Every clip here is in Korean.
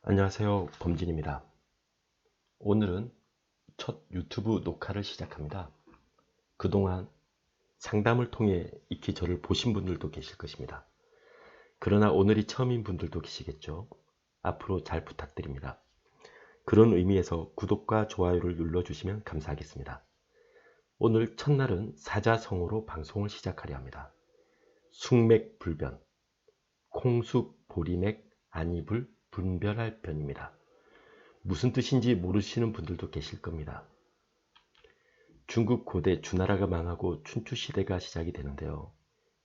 안녕하세요, 범진입니다. 오늘은 첫 유튜브 녹화를 시작합니다. 그동안 상담을 통해 익히 저를 보신 분들도 계실 것입니다. 그러나 오늘이 처음인 분들도 계시겠죠. 앞으로 잘 부탁드립니다. 그런 의미에서 구독과 좋아요를 눌러주시면 감사하겠습니다. 오늘 첫날은 사자성어로 방송을 시작하려 합니다. 숙맥불변, 콩숙 보리맥 안입을 분별할 변입니다. 무슨 뜻인지 모르시는 분들도 계실 겁니다. 중국 고대 주나라가 망하고 춘추시대가 시작이 되는데요.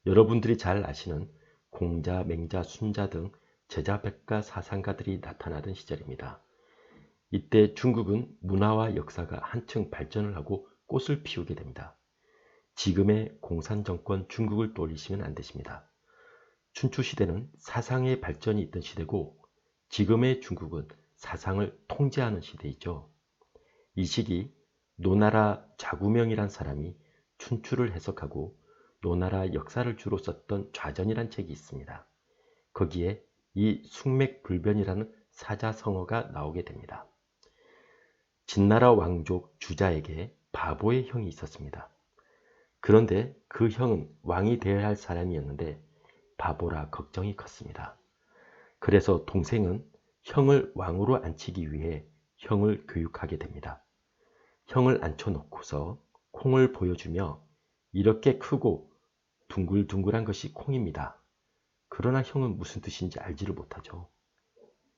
여러분들이 잘 아시는 공자, 맹자, 순자 등 제자백가 사상가들이 나타나던 시절입니다. 이때 중국은 문화와 역사가 한층 발전을 하고 꽃을 피우게 됩니다. 지금의 공산정권 중국을 떠올리시면 안 되십니다. 춘추시대는 사상의 발전이 있던 시대고 지금의 중국은 사상을 통제하는 시대이죠. 이 시기 노나라 자구명이란 사람이 춘추를 해석하고 노나라 역사를 주로 썼던 좌전이란 책이 있습니다. 거기에 이 숙맥불변이라는 사자성어가 나오게 됩니다. 진나라 왕족 주자에게 바보의 형이 있었습니다. 그런데 그 형은 왕이 되어야 할 사람이었는데 바보라 걱정이 컸습니다. 그래서 동생은 형을 왕으로 앉히기 위해 형을 교육하게 됩니다. 형을 앉혀놓고서 콩을 보여주며 이렇게 크고 둥글둥글한 것이 콩입니다. 그러나 형은 무슨 뜻인지 알지를 못하죠.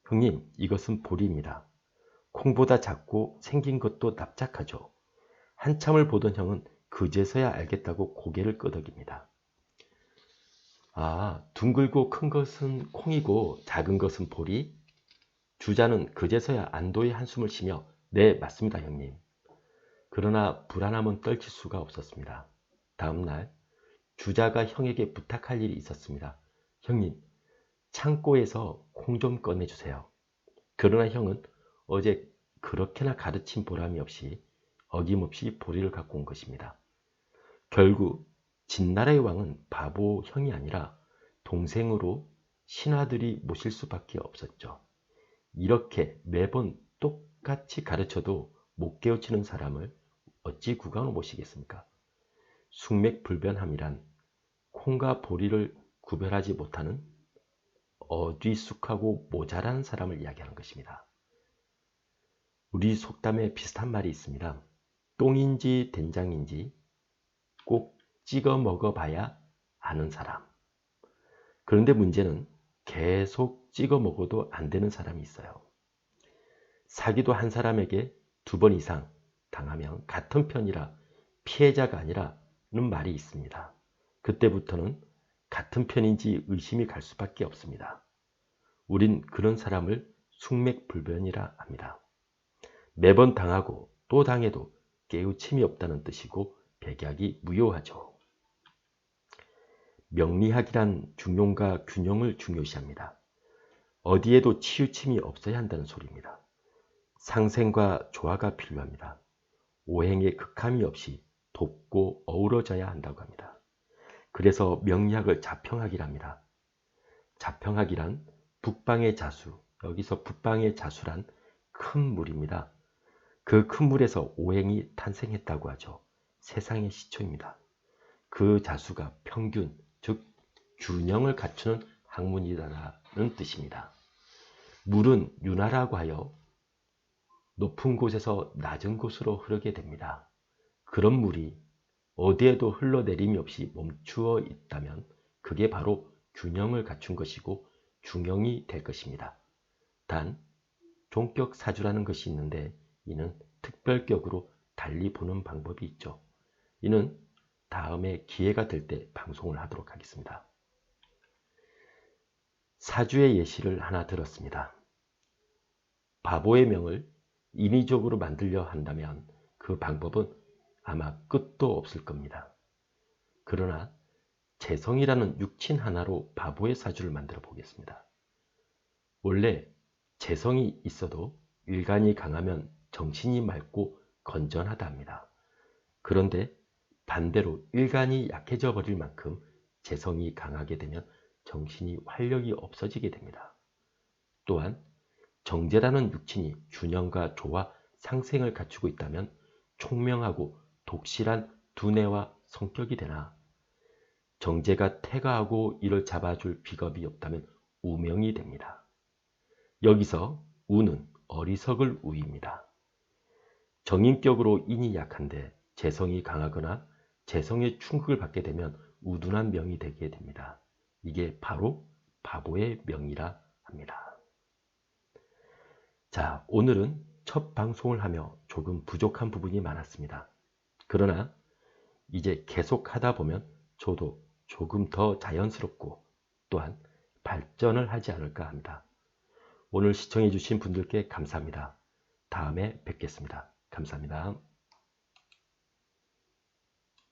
형님, 이것은 보리입니다. 콩보다 작고 생긴 것도 납작하죠. 한참을 보던 형은 그제서야 알겠다고 고개를 끄덕입니다. 아, 둥글고 큰 것은 콩이고 작은 것은 보리? 주자는 그제서야 안도의 한숨을 쉬며 네, 맞습니다, 형님. 그러나 불안함은 떨칠 수가 없었습니다. 다음날 주자가 형에게 부탁할 일이 있었습니다. 형님, 창고에서 콩 좀 꺼내주세요. 그러나 형은 어제 그렇게나 가르친 보람이 없이 어김없이 보리를 갖고 온 것입니다. 결국 진나라의 왕은 바보 형이 아니라 동생으로 신하들이 모실 수밖에 없었죠. 이렇게 매번 똑같이 가르쳐도 못 깨우치는 사람을 어찌 국왕으로 모시겠습니까? 숙맥불변함이란 콩과 보리를 구별하지 못하는 어뒤숙하고 모자란 사람을 이야기하는 것입니다. 우리 속담에 비슷한 말이 있습니다. 똥인지 된장인지 꼭 찍어 먹어봐야 아는 사람. 그런데 문제는 계속 찍어 먹어도 안 되는 사람이 있어요. 사기도 한 사람에게 2번 이상 당하면 같은 편이라 피해자가 아니라는 말이 있습니다. 그때부터는 같은 편인지 의심이 갈 수밖에 없습니다. 우린 그런 사람을 숙맥불변이라 합니다. 매번 당하고 또 당해도 깨우침이 없다는 뜻이고 백약이 무효하죠. 명리학이란 중용과 균형을 중요시합니다. 어디에도 치우침이 없어야 한다는 소리입니다. 상생과 조화가 필요합니다. 오행의 극함이 없이 돕고 어우러져야 한다고 합니다. 그래서 명리학을 자평학이랍니다. 자평학이란 북방의 자수, 여기서 북방의 자수란 큰 물입니다. 그 큰 물에서 오행이 탄생했다고 하죠. 세상의 시초입니다. 그 자수가 평균, 즉 균형을 갖추는 학문이라는 뜻입니다. 물은 윤하라고 하여 높은 곳에서 낮은 곳으로 흐르게 됩니다. 그런 물이 어디에도 흘러내림이 없이 멈추어 있다면 그게 바로 균형을 갖춘 것이고 중형이 될 것입니다. 단 종격사주라는 것이 있는데 이는 특별격으로 달리 보는 방법이 있죠. 이는 다음에 기회가 될 때 방송을 하도록 하겠습니다. 사주의 예시를 하나 들었습니다. 바보의 명을 인위적으로 만들려 한다면 그 방법은 아마 끝도 없을 겁니다. 그러나 재성이라는 육친 하나로 바보의 사주를 만들어 보겠습니다. 원래 재성이 있어도 일간이 강하면 정신이 맑고 건전하다 합니다. 그런데 반대로 일간이 약해져 버릴 만큼 재성이 강하게 되면 정신이 활력이 없어지게 됩니다. 또한 정제라는 육친이 균형과 조화, 상생을 갖추고 있다면 총명하고 독실한 두뇌와 성격이 되나, 정제가 태가하고 이를 잡아줄 비겁이 없다면 우명이 됩니다. 여기서 우는 어리석을 우입니다. 정인격으로 인이 약한데 재성이 강하거나 재성의 충격을 받게 되면 우둔한 명이 되게 됩니다. 이게 바로 바보의 명이라 합니다. 자, 오늘은 첫 방송을 하며 조금 부족한 부분이 많았습니다. 그러나 이제 계속 하다 보면 저도 조금 더 자연스럽고 또한 발전을 하지 않을까 합니다. 오늘 시청해 주신 분들께 감사합니다. 다음에 뵙겠습니다. 감사합니다.